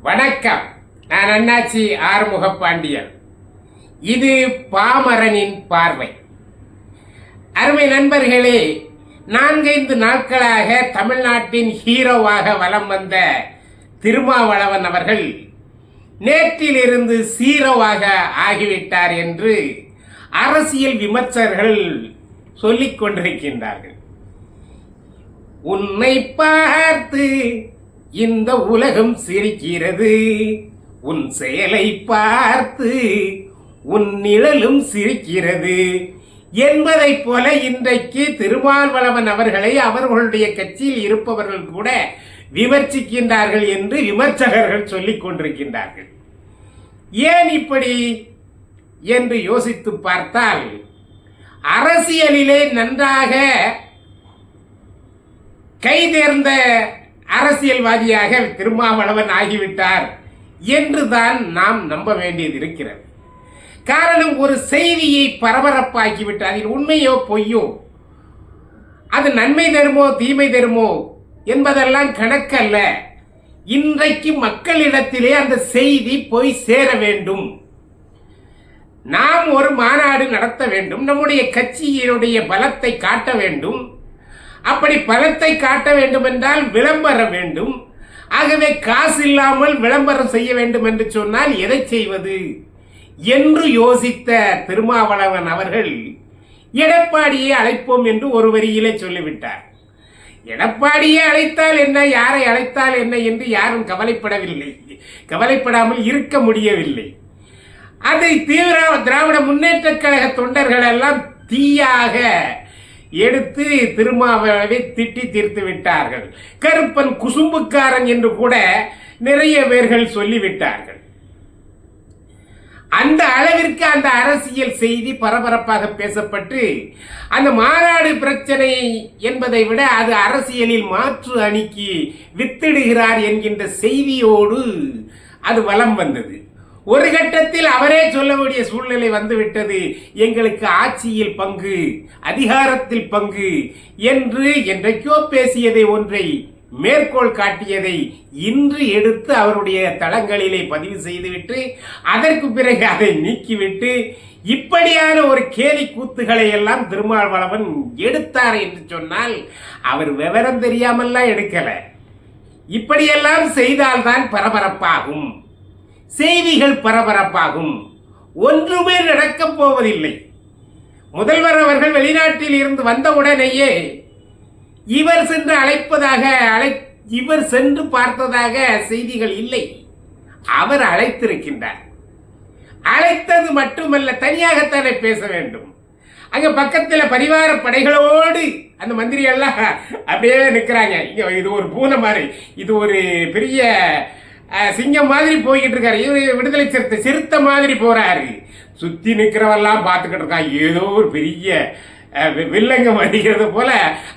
வணக்கம். நான் அண்ணாச்சி ஆறுமுகப்பாண்டியன். இது பாமரனின் பார்வை. அருமை நண்பர்களே, 4-5 நாட்களாக தமிழ்நாட்டின் ஹீரோவாக வலம் வந்த திருமாவளவன் அவர்கள் நேற்றிலிருந்து சீரோவாக ஆகிவிட்டார் என்று அரசியல் விமர்சகர்கள் சொல்லிக் கொண்டிருக்கின்றார்கள். உன்னை பார்த்து இந்த உலகம் சிரிக்கிறது, உன் செயலை பார்த்து உன் நிழலும் சிரிக்கிறது என்பதை போல இன்றைக்கு திருமாவளவன் அவர்களை அவர்களுடைய கட்சியில் இருப்பவர்கள் கூட விமர்சிக்கின்றார்கள் என்று விமர்சகர்கள் சொல்லிக் கொண்டிருக்கின்றார்கள். ஏன் இப்படி என்று யோசித்து பார்த்தால், அரசியலிலே நன்றாக கைதேர்ந்த அரசியல்வாதியாக திருமாவளவன் ஆகிவிட்டார் என்றுதான் நாம் நம்ப வேண்டியது இருக்கிறது. காரணம், ஒரு செய்தியை பரபரப்பாக்கிவிட்டு அதில் உண்மையோ பொய்யோ, அது நன்மை தருமோ தீமை தருமோ என்பதெல்லாம் கணக்கல்ல. இன்றைக்கு மக்களிடத்திலே அந்த செய்தி போய் சேர வேண்டும். நாம் ஒரு மாநாடு நடத்த வேண்டும், நம்முடைய கட்சியினுடைய பலத்தை காட்ட வேண்டும். அப்படி பலத்தை காட்ட வேண்டும் என்றால் விளம்பரம் வேண்டும். ஆகவே காசு இல்லாமல் விளம்பரம் செய்ய வேண்டும் என்று சொன்னால் எதை செய்வது என்று யோசித்த திருமாவளவன் அவர்கள் எடப்பாடியை அழைப்போம் என்று ஒரு வரியிலே சொல்லிவிட்டார். எடப்பாடியை அழைத்தால் என்ன, யாரை அழைத்தால் என்ன என்று யாரும் கவலைப்படவில்லை, கவலைப்படாமல் இருக்க முடியவில்லை. அதை திராவிட முன்னேற்ற கழக தொண்டர்கள் எல்லாம் தீயாக எடுத்து திருமாவளவை திட்டி தீர்த்து விட்டார்கள். கருப்பன் குசும்புக்காரன் என்று கூட நிறைய பேர்கள் சொல்லிவிட்டார்கள். அந்த அளவிற்கு அந்த அரசியல் செய்தி பரபரப்பாக பேசப்பட்டு, அந்த மாநாடு பிரச்சனை என்பதை விட அது அரசியலில் மாற்று அணிக்கு வித்திடுகிறார் என்கின்ற செய்தியோடு அது வலம் வந்தது. ஒரு கட்டத்தில் அவரே சொல்லக்கூடிய சூழ்நிலை வந்துவிட்டது. எங்களுக்கு ஆட்சியில் பங்கு, அதிகாரத்தில் பங்கு என்று என்றைக்கோ பேசியதை ஒன்றை மேற்கோள் காட்டியதை இன்று எடுத்து அவருடைய தளங்களிலே பதிவு செய்துவிட்டு அதற்கு பிறகு அதை நீக்கிவிட்டு இப்படியான ஒரு கேலி கூத்துகளை எல்லாம் திருமாவளவன் எடுத்தார் என்று சொன்னால் அவர் விவரம் தெரியாமல்லாம் எடுக்கல. இப்படியெல்லாம் செய்தால்தான் பரபரப்பாகும், செய்திகள் பரபரப்பாகும். ஒன்றுமே நடக்கப் போவதில்லை. முதல்வர் அவர்கள் வெளிநாட்டில் இருந்து வந்தவுடனேயே இவர் சென்று அழைப்பதாக இவர் சென்று பார்த்ததாக செய்திகள் இல்லை. அவர் அழைத்திருக்கின்றார். அழைத்தது மட்டுமல்ல, தனியாகத்தானே பேச வேண்டும். அங்க பக்கத்தில் பரிவார படைகளோடு அந்த மந்திரி எல்லாம் அப்படியே நிற்கிறாங்க. இது ஒரு பூனை மாதிரி, இது ஒரு பெரிய சிங்கம் மாதிரி போய்கிட்டு இருக்காரு. இவர் விடுதலை சிறுத்தை மாதிரி போறாரு. சுத்தி நிற்கிறவெல்லாம் பார்த்துக்கிட்டு இருக்கான். ஏதோ ஒரு பெரிய வில்லங்கம் அடிக்கிறது போல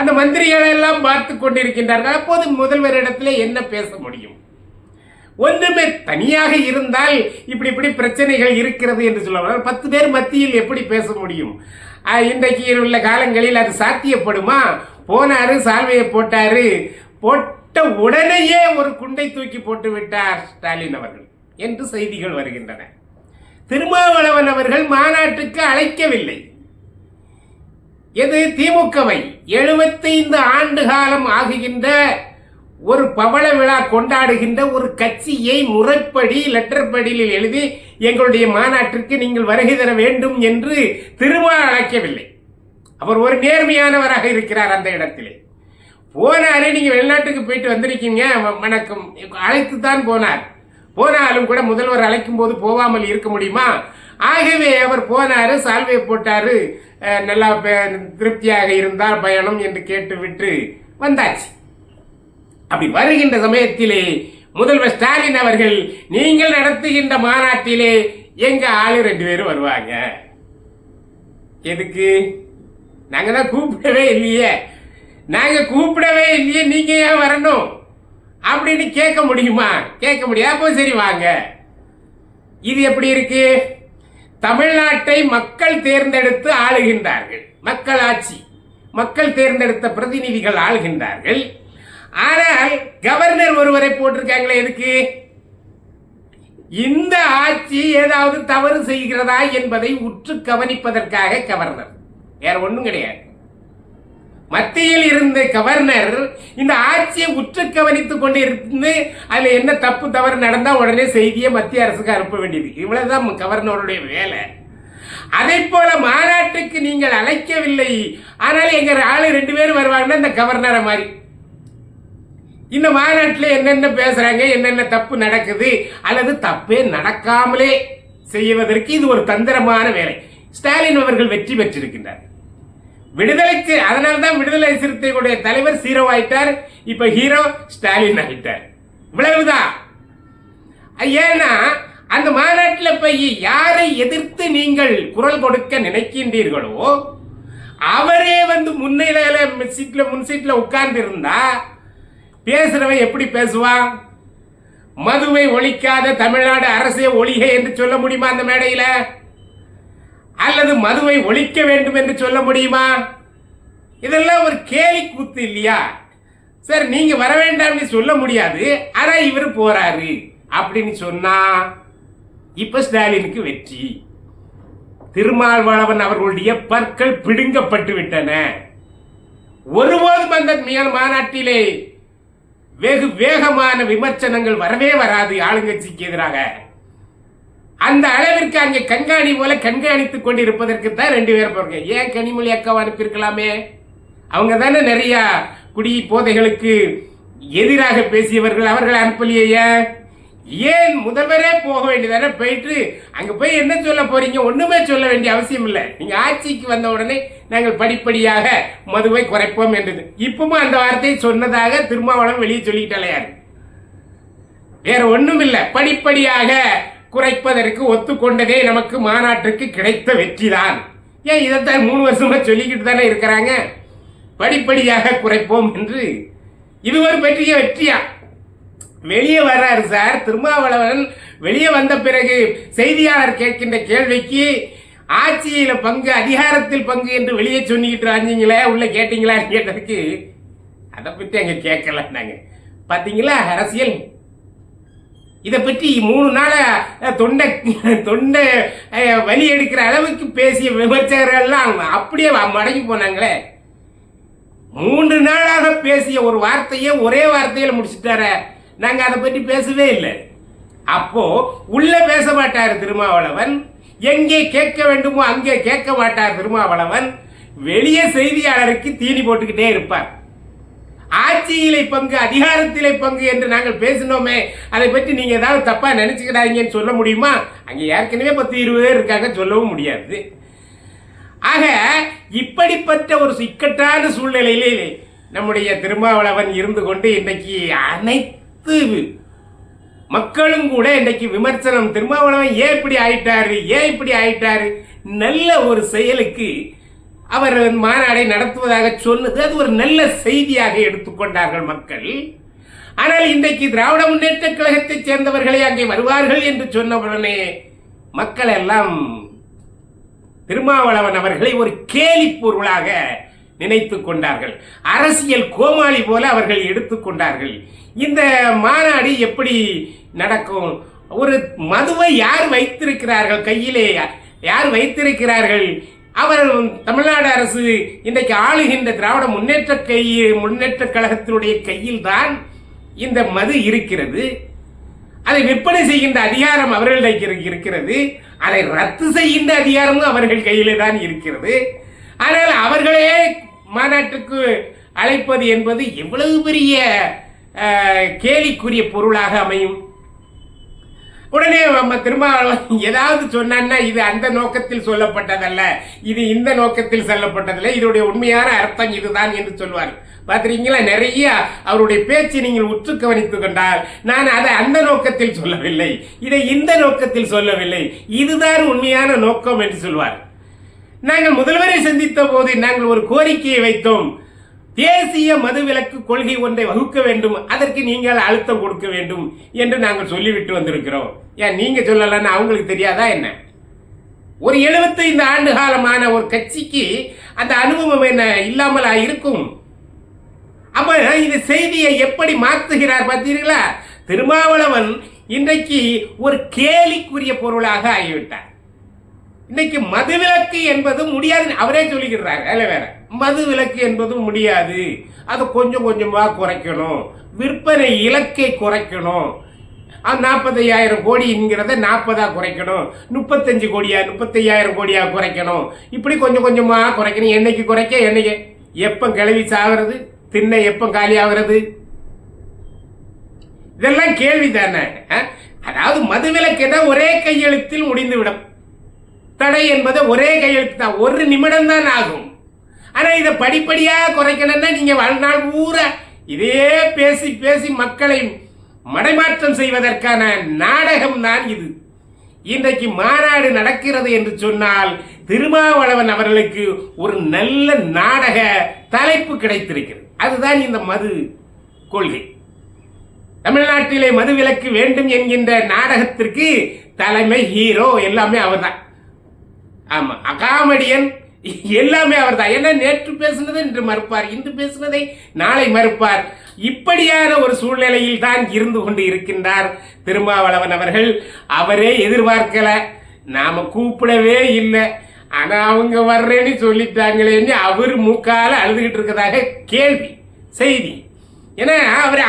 அந்த மந்திரிகளை எல்லாம் பார்த்து கொண்டிருக்கின்றார்கள். அப்போது முதல்வரிடத்துல என்ன பேச முடியும்? ஒன்றுமே. தனியாக இருந்தால் இப்படி இப்படி பிரச்சனைகள் இருக்கிறது என்று சொல்லுவாங்க. 10 பேர் மத்தியில் எப்படி பேச முடியும்? இன்றைக்கு உள்ள காலங்களில் அது சாத்தியப்படுமா? போனாரு, சால்வையை போட்டாரு, போட்ட உடனேயே ஒரு குண்டை தூக்கி போட்டு விட்டார் ஸ்டாலின் அவர்கள் என்று செய்திகள் வருகின்றன. திருமாவளவன் அவர்கள் மாநாட்டுக்கு அழைக்கவில்லை. எது? திமுகவை 75 ஆண்டு காலம் ஆகுகின்ற ஒரு பவள விழா கொண்டாடுகின்ற ஒரு கட்சியை முறைப்படி லெட்டர் படியில் எழுதி எங்களுடைய மாநாட்டிற்கு நீங்கள் வருகை தர வேண்டும் என்று திருமா அழைக்கவில்லை. அவர் ஒரு நேர்மையானவராக இருக்கிறார். அந்த இடத்திலே போனாரு. நீங்க வெளிநாட்டுக்கு போயிட்டு வந்திருக்கீங்க, வணக்கம், அழைத்து தான் போனார். போனாலும் கூட முதல்வர் அழைக்கும் போது போகாமல் இருக்க முடியுமா? ஆகவே அவர் போனாரு, சால்வையை போட்டாரு, நல்லா திருப்தியாக இருந்தால் பயணம் என்று கேட்டு விட்டு வந்தாச்சு. அப்படி வருகின்ற சமயத்திலே முதல்வர் ஸ்டாலின் அவர்கள், நீங்கள் நடத்துகின்ற மாநாட்டிலே எங்க ஆளு 2 பேரும் வருவாங்க. எதுக்கு? நாங்க தான் கூப்பிடவே இல்லையே, நீங்க ஏன் வரணும் அப்படின்னு கேட்க முடியுமா? கேட்க முடியாது. அப்போ சரி வாங்க. இது எப்படி இருக்கு? தமிழ்நாட்டை மக்கள் தேர்ந்தெடுத்து ஆளுகின்றார்கள். மக்கள் ஆட்சி, மக்கள் தேர்ந்தெடுத்த பிரதிநிதிகள் ஆளுகின்றார்கள். ஆனால் கவர்னர் ஒருவரை போட்டிருக்காங்களே, எதுக்கு? இந்த ஆட்சி ஏதாவது தவறு செய்கிறதா என்பதை உற்று கவனிப்பதற்காக கவர்னர், வேற ஒண்ணும் கிடையாது. மத்தியில் இருந்த கவர்னர் இந்த ஆட்சியை உற்று கவனித்துக் கொண்டு இருந்து அதுல என்ன தப்பு தவறு நடந்தா உடனே செய்தியை மத்திய அரசுக்கு அனுப்ப வேண்டியது. இவ்வளவுதான் கவர்னருடைய வேலை. அதை போல மாநாட்டுக்கு நீங்கள் அழைக்கவில்லை, ஆனால் எங்க ஆளு 2 பேரும் வருவாங்கன்னா இந்த கவர்னரை மாதிரி இந்த மாநாட்டில் என்னென்ன பேசுறாங்க, என்னென்ன தப்பு நடக்குது அல்லது தப்பே நடக்காமலே செய்வதற்கு இது ஒரு தந்திரமான வேலை. ஸ்டாலின் அவர்கள் வெற்றி பெற்றிருக்கின்றார். விடுதலைக்கு அதனால்தான் விடுதலை சிறுத்தைகளுடைய தலைவர் ஹீரோ ஆயிட்டார். இப்ப ஹீரோ ஸ்டாலின் ஆயிட்டார். இவ்வளவுதான். ஏன்னா அந்த மாநாட்டில் போய் யாரை எதிர்த்து நீங்கள் குரல் கொடுக்க நினைக்கின்றீர்களோ அவரே வந்து முன் சீட்ல உட்கார்ந்து இருந்தா பேசுறவன் எப்படி பேசுவான்? மதுவை ஒழிக்காத தமிழ்நாடு அரசே ஒழிக என்று சொல்ல முடியுமா அந்த மேடையில? அல்லது மதுவை ஒழிக்க வேண்டும் என்று சொல்ல முடியுமா? இதெல்லாம் ஒரு கேலி கூத்து இல்லையா? சார் நீங்க வர வேண்டாம்னு சொல்ல முடியாது, ஆனா இவர் போறாரு அப்படின்னு சொன்னா இப்ப ஸ்டாலினுக்கு வெற்றி. திருமாவளவன் அவர்களுடைய பற்கள் பிடுங்கப்பட்டு விட்டன. ஒருபோதும் அந்த மாநாட்டிலே வெகு வேகமான விமர்சனங்கள் வரவே வராது ஆளுங்கட்சிக்கு எதிராக. அந்த அளவிற்கு அங்கே கண்காணி போல கண்காணித்துக் கொண்டு இருப்பதற்கு தான் 2 பேர் போறாங்க. ஏன் கனிமொழி அக்காவை அனுப்பியிருக்கலாமே? அவங்க தானே நிறைய குடி போதைகளுக்கு எதிராக பேசியவர்கள், அவர்களை அனுப்பலையே. ஏன் முதல்வரே போக வேண்டியதானே? போயிட்டு அங்க போய் என்ன சொல்ல போறீங்க? ஒண்ணுமே சொல்ல வேண்டிய அவசியம் இல்லை. நீங்க ஆட்சிக்கு வந்த உடனே நாங்கள் படிப்படியாக மதுவை குறைப்போம் என்றது. இப்பவும் அந்த வார்த்தையை சொன்னதாக திருமாவளவன் வெளியே சொல்லிட்டாலையாரு. வேற ஒண்ணும் இல்லை. படிப்படியாக குறைப்பதற்கு ஒத்துக்கொண்டதே நமக்கு மாநாட்டுக்கு கிடைத்த வெற்றிதான். ஏன் இதைத்தான் 3 வருஷமா சொல்லிக்கிட்டு தானே இருக்கிறாங்க, படிப்படியாக குறைப்போம் என்று. இது ஒரு பெரிய வெற்றியா? வெளியே வர்றாரு சார் திருமாவளவன். வெளியே வந்த பிறகு செய்தியாளர் கேட்கின்ற கேள்விக்கு ஆட்சியில பங்கு, அதிகாரத்தில் பங்கு என்று வெளியே சொன்னிக்கிட்டு ராஞ்சிங்களே, உள்ள கேட்டீங்களா கேட்டதுக்கு அதை பற்றி அங்க கேட்கல. நாங்க பாத்தீங்களா அரசியல் இதை பற்றி 3 நாளா தொண்டை வலி எடுக்கிற அளவுக்கு பேசிய விமர்சகர்கள்லாம் அப்படியே மடங்கி போனாங்களே. 3 நாளாக பேசிய ஒரு வார்த்தையை ஒரே வார்த்தையில முடிச்சுட்டார. நாங்க அதை பற்றி பேசவே இல்லை. அப்போ உள்ள பேச மாட்டார் திருமாவளவன், எங்கே கேட்க வேண்டுமோ அங்கே கேட்க மாட்டார் திருமாவளவன். வெளியே செய்தியாளருக்கு தீனி போட்டுக்கிட்டே இருப்பார். ஆட்சியிலே பங்கு, அதிகாரத்திலே பங்கு என்று நாங்கள் பேசினோமே, அதை பற்றி நீங்க ஏதாவது தப்பா நினைச்சுக்கிறாங்கன்னு சொல்ல முடியுமா? அங்க ஏற்கனவே 10-20 பேர் இருக்காங்க, சொல்லவும் முடியாது. ஆக இப்படிப்பட்ட ஒரு இக்கட்டான சூழ்நிலையிலே நம்முடைய திருமாவளவன் இருந்து கொண்டு இன்றைக்கு அனைத்து மக்களும் கூட இன்றைக்கு விமர்சனம், திருமாவளவன் ஏன் இப்படி ஆயிட்டாரு, நல்ல ஒரு செயலுக்கு அவர் மாநாடை நடத்துவதாக சொன்னது அது ஒரு நல்ல செய்தியாக எடுத்துக்கொண்டார்கள் மக்கள். ஆனால் இன்றைக்கு திராவிட முன்னேற்ற கழகத்தை சேர்ந்தவர்களே அங்கே வருவார்கள் என்று சொன்ன உடனே மக்கள் எல்லாம் திருமாவளவன் அவர்களை ஒரு கேலி பொருளாக நினைத்துக் கொண்டார்கள். அரசியல் கோமாளி போல அவர்கள் எடுத்துக்கொண்டார்கள். இந்த மாநாடு எப்படி நடக்கும்? ஒரு மதுவை யார் வைத்திருக்கிறார்கள் கையிலே, யார் வைத்திருக்கிறார்கள்? அவர் தமிழ்நாடு அரசு இன்றைக்கு ஆளுகின்ற திராவிட முன்னேற்ற கழகத்தினுடைய கையில் தான் இந்த மது இருக்கிறது. அதை விற்பனை செய்கின்ற அதிகாரம் அவர்களிடம் இருக்கிறது. அதை ரத்து செய்கின்ற அதிகாரமும் அவர்கள் கையிலே தான் இருக்கிறது. ஆனால் அவர்களே மாநாட்டுக்கு அழைப்பது என்பது எவ்வளவு பெரிய கேலிக்குரிய பொருளாக அமையும். உடனே திருமாவளவன் ஏதாவது சொன்னா இது அந்த நோக்கத்தில் சொல்லப்பட்டதல்ல, இது இந்த நோக்கத்தில் சொல்லப்பட்டதில்லை, இதனுடைய உண்மையான அர்த்தம் இதுதான் என்று சொல்வார். பார்த்துருக்கீங்களா? நிறைய அவருடைய பேச்சு நீங்கள் உற்று கவனித்துக் கொண்டால் நான் அதை அந்த நோக்கத்தில் சொல்லவில்லை, இதை இந்த நோக்கத்தில் சொல்லவில்லை, இதுதான் உண்மையான நோக்கம் என்று சொல்வார். நாங்கள் முதல்வரை சந்தித்த போது நாங்கள் ஒரு கோரிக்கையை வைத்தோம். தேசிய மதுவிலக்கு கொள்கை ஒன்றை வகுக்க வேண்டும், அதற்கு நீங்கள் அழுத்தம் கொடுக்க வேண்டும் என்று நாங்கள் சொல்லிவிட்டு வந்திருக்கிறோம். ஏன் நீங்க சொல்லலன்னு அவங்களுக்கு தெரியாதா என்ன? ஒரு 75 ஆண்டு காலமான ஒரு கட்சிக்கு அந்த அனுபவம் என்ன இல்லாமல் இருக்கும்? அப்ப இந்த செய்தியை எப்படி மாற்றுகிறார் பார்த்தீர்களா? திருமாவளவன் இன்றைக்கு ஒரு கேலிக்குரிய பொருளாக ஆகிவிட்டார். இன்னைக்கு மதுவிலக்கு என்பது முடியாது, அவரே சொல்லிக்கிறார். அதில் வேற மதுவிலக்கு என்பது முடியாது, அது கொஞ்சம் கொஞ்சமா குறைக்கணும், விற்பனை இலக்கை குறைக்கணும், 45,000 கோடிங்கிறத 40 குறைக்கணும், 35 கோடியா 35,000 கோடியா குறைக்கணும், இப்படி கொஞ்சம் கொஞ்சமா குறைக்கணும். என்னைக்கு குறைக்க, என்னைக்கு எப்ப கிளவி சாகிறது, திண்ணை எப்ப காலி ஆகிறது, இதெல்லாம் கேள்வி தானே. அதாவது மதுவிலக்கு ஒரே கையெழுத்தில் முடிந்துவிடும், தடை என்பது ஒரே கையெழுத்து தான், 1 நிமிடம் தான் ஆகும். ஆனா இதை படிப்படியா குறைக்கணும்னா நீங்க வாழ்நாள் பூரா இதே பேசி பேசி மக்களை மடைமாற்றம் செய்வதற்கான நாடகம் தான் இது. இன்றைக்கு மாநாடு நடக்கிறது என்று சொன்னால் திருமாவளவன் அவர்களுக்கு ஒரு நல்ல நாடக தலைப்பு கிடைத்திருக்கிறது. அதுதான் இந்த மது கொள்கை. தமிழ்நாட்டிலே மதுவிலக்கு வேண்டும் என்கின்ற நாடகத்திற்கு தலைமை ஹீரோ எல்லாமே அவர்தான். ஆமா, காமெடியன் எல்லாமே அவர்தான். ஏன்னா நேற்று பேசினதை இன்று மறுப்பார், இன்று பேசினதை நாளை மறுப்பார். இப்படியான ஒரு சூழ்நிலையில் தான் இருந்து கொண்டு இருக்கின்றார் திருமாவளவன் அவர்கள். அவரே எதிர்பார்க்கல, நாம கூப்பிடவே இல்லை, ஆனா அவங்க வர்றேன்னு சொல்லிட்டாங்களேன்னு அவர் மூக்கால அழுதுகிட்டு இருக்கதாக கேள்வி செய்தி. ஏன்னா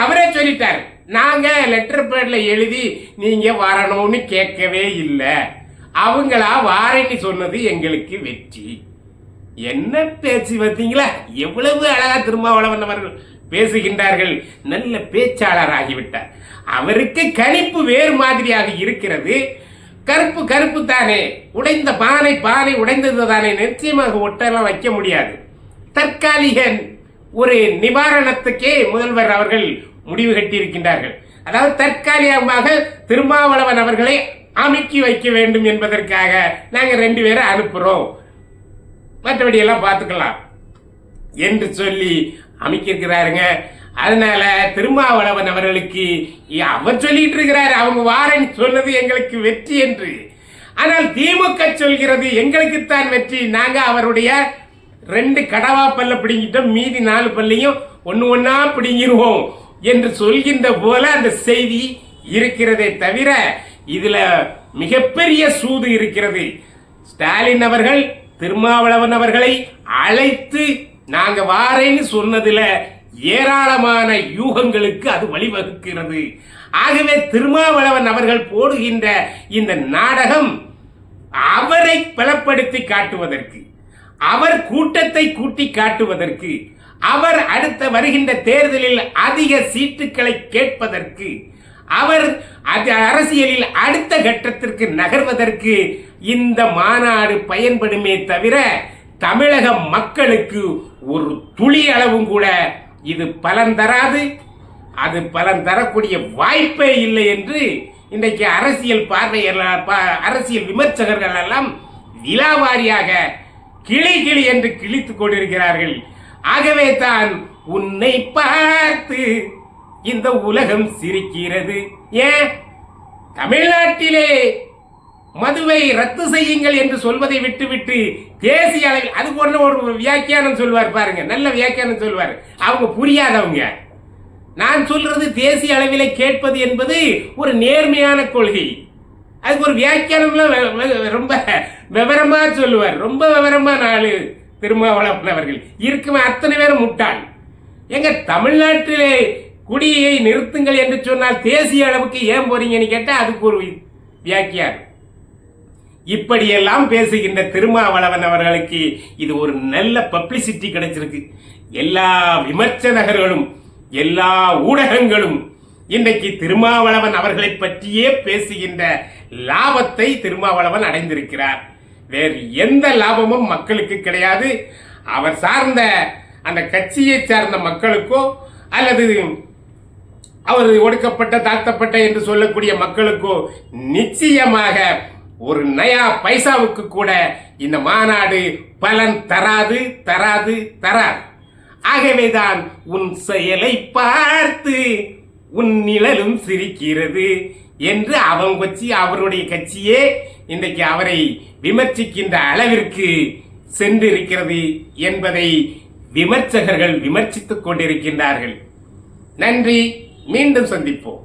அவரே சொல்லிட்டார், நாங்க லெட்டர் பேட்ல எழுதி நீங்க வரணும்னு கேட்கவே இல்லை, அவங்களா வாரேன்னு சொன்னது எங்களுக்கு வெற்றி. என்ன பேச்சு பார்த்தீங்களா? எவ்வளவு அழகா திருமாவளவன் அவர்கள் பேசுகின்றார்கள். நல்ல பேச்சாளர் ஆகிவிட்டார். அவருக்கு கணிப்பு வேறு மாதிரியாக இருக்கிறது. கருப்பு கருப்பு தானே, உடைந்த பானை பானை உடைந்தது தானே, நிச்சயமாக ஒட்டெல்லாம் வைக்க முடியாது. தற்காலிக ஒரு நிவாரணத்துக்கே முதல்வர் அவர்கள் முடிவு கட்டியிருக்கின்றார்கள். அதாவது தற்காலிகமாக திருமாவளவன் அவர்களை அமுக்கி வைக்க வேண்டும் என்பதற்காக நாங்கள் 2 பேரை அனுப்புறோம், மற்றபடி எல்லாம் பார்த்துக்கலாம் என்று சொல்லி அமைக்கிறாருங்க. அதனால திருமாவளவன் அவர்களுக்கு அவர் சொல்லிட்டு இருக்கிறார், அவங்க வாரேன்னு சொன்னது எங்களுக்கு வெற்றி என்று. ஆனால் திமுக சொல்கிறது எங்களுக்குத்தான் வெற்றி, நாங்க அவருடைய 2 கடவா பல்ல பிடிங்கிட்டோம், மீதி 4 பல்லையும் ஒன்னு ஒன்னா பிடிங்கிருவோம் என்று சொல்கின்ற போல அந்த செய்தி இருக்கிறதே தவிர இதுல மிகப்பெரிய சூது இருக்கிறது. ஸ்டாலின் அவர்கள் திருமாவளவன் அவர்களை அழைத்து நாங்க வாரேன்னு சொன்னதுல ஏராளமான யூகங்களுக்கு அது வழிவகுக்கிறது. ஆகவே திருமாவளவன் அவர்கள் போடுகின்ற இந்த நாடகம் அவரை பலப்படுத்தி காட்டுவதற்கு, அவர் கூட்டத்தை கூட்டி காட்டுவதற்கு, அவர் அடுத்த வருகின்ற தேர்தலில் அதிக சீட்டுகளை கேட்பதற்கு, அவர் அரசியலில் அடுத்த கட்டத்திற்கு நகர்வதற்கு இந்த மாநாடு பயன்படுமே தவிர தமிழக மக்களுக்கு ஒரு துளி அளவும் கூட இது பலன் தராது. அது பலன் தரக்கூடிய வாய்ப்பே இல்லை என்று இன்றைக்கு அரசியல் அரசியல் விமர்சகர்கள் எல்லாம் விலாவாரியாக கிளி கிளி என்று கிழித்துக் கொண்டிருக்கிறார்கள். ஆகவே தான் உன்னை பார்த்து இந்த உலகம் சிரிக்கிறது. ஏன் தமிழ்நாட்டிலே மதுவை ரத்து செய்யுங்கள் என்று சொல்வதை விட்டுவிட்டு தேசிய அளவில் அது போன்ற ஒரு வியாக்கியானம் சொல்வார் பாருங்க, நல்ல வியாக்கியானம் சொல்வார். அவங்க புரியாதவங்க. நான் சொல்றது தேசிய அளவிலே கேட்பது என்பது ஒரு நேர்மையான கொள்கை. அதுக்கு ஒரு வியாக்கியானம் ரொம்ப விவரமா சொல்லுவார். ரொம்ப விவரமா நாலு திருமாவளவன் அவர்கள் இருக்குமே அத்தனை பேரும் முட்டாள். எங்க தமிழ்நாட்டிலே குடியை நிறுத்துங்கள் என்று சொன்னால் தேசிய அளவுக்கு ஏன் போறீங்கன்னு கேட்டா அதுக்கு ஒரு வியாக்கியானம். இப்படியெல்லாம் பேசுகின்ற திருமாவளவன் அவர்களுக்கு இது ஒரு நல்ல பப்ளிசிட்டி கிடைச்சிருக்கு. எல்லா விமர்சகர்களும் எல்லா ஊடகங்களும் இன்றைக்கு திருமாவளவன் அவர்களை பற்றியே பேசுகின்ற லாபத்தை திருமாவளவன் அடைந்திருக்கிறார். வேறு எந்த லாபமும் மக்களுக்கு கிடையாது. அவர் சார்ந்த அந்த கட்சியை சார்ந்த மக்களுக்கோ அல்லது அவர் ஒடுக்கப்பட்ட தாழ்த்தப்பட்ட என்று சொல்லக்கூடிய மக்களுக்கோ நிச்சயமாக ஒரு நயா பைசாவுக்கு கூட இந்த மாநாடு பலன் தராது தராது தராது. ஆகவேதான் உன் செயலை பார்த்து உன் நிழலும் சிரிக்கிறது என்று அவருடைய கட்சியே இன்றைக்கு அவரை விமர்சிக்கின்ற அளவிற்கு சென்றிருக்கிறது என்பதை விமர்சகர்கள் விமர்சித்துக் கொண்டிருக்கின்றார்கள். நன்றி, மீண்டும் சந்திப்போம்.